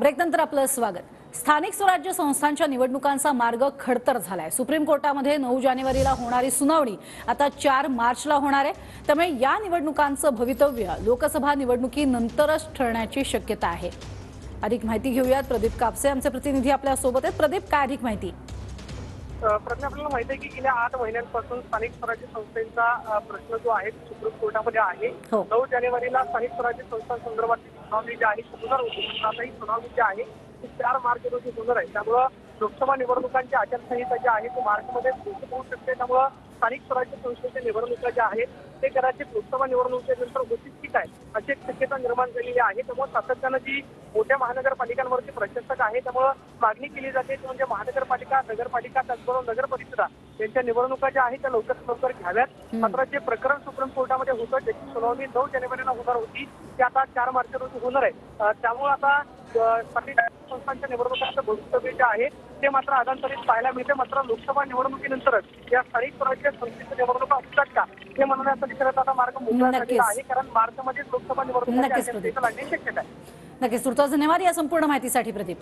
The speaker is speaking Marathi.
ब्रेकनंतर आपलं स्वागत। स्थानिक स्वराज्य संस्थांच्या निवडणुकांचा मार्ग खडतर झालाय। सुप्रीम कोर्टामध्ये 9 जानेवारीला होणारी सुनावणी आता 4 मार्चला होणार आहे। त्यामुळे या निवडणुकांचं भवितव्य लोकसभा निवडणुकीनंतरच ठरण्याची शक्यता आहे। अधिक माहिती घेऊयात, प्रदीप कापसे आमचे प्रतिनिधी आपल्या सोबत आहेत। प्रदीप, काय अधिक माहिती? प्रश्न आपल्याला माहिती आहे की गेल्या 8 महिन्यांपासून स्थानिक स्वराज्य संस्थेचा प्रश्न जो आहे सुप्रीम कोर्टामध्ये आहे। 9 जानेवारीला स्थानिक स्वराज्य संस्थांसंदर्भात सुनावणी जी आहे होणार होती, आता ही सुनावणी जी आहे ती 4 मार्च रोजी होणार आहे। त्यामुळे लोकसभा निवडणुकांची आचारसंहिता जी आहे ती मार्चमध्ये घोषित होऊ शकते। त्यामुळे स्थानिक स्वराज्य संस्थेच्या निवडणुका ज्या आहेत ते कदाचित लोकसभा निवडणुकीनंतर घोषित ठीक आहे अशी एक शक्यता निर्माण झालेली आहे। त्यामुळे सातत्यानं जी मोठ्या महानगरपालिकांवरती प्रशासक आहे त्यामुळे मागणी केली जाते ती म्हणजे महानगरपालिका, नगरपालिका, त्याचबरोबर नगर परिषदा यांच्या निवडणुका ज्या आहेत त्या लवकरात लवकर घ्याव्यात। मात्र जे प्रकरण सुप्रीम कोर्टामध्ये होतं त्याची सुनावणी 9 जानेवारीला होणार होती ती आता 4 मार्च रोजी होणार आहे। त्यामुळे आता स्थानिक संस्थांच्या निवडणुकांचं भवितव्य जे आहे ते मात्र अधांतरित पाहायला मिळते। मात्र लोकसभा निवडणुकीनंतरच या स्थानिक स्वराज्य संस्थेच्या निवडणुका होतात का हे म्हणण्यासाठी खरंच आता मार्ग मोकळा झालेला आहे, कारण मार्चमध्ये लोकसभा निवडणुकांची लागण्याची शक्यता आहे। नक्कीच, तुर्तास धन्यवाद या संपूर्ण माहितीसाठी प्रदीप।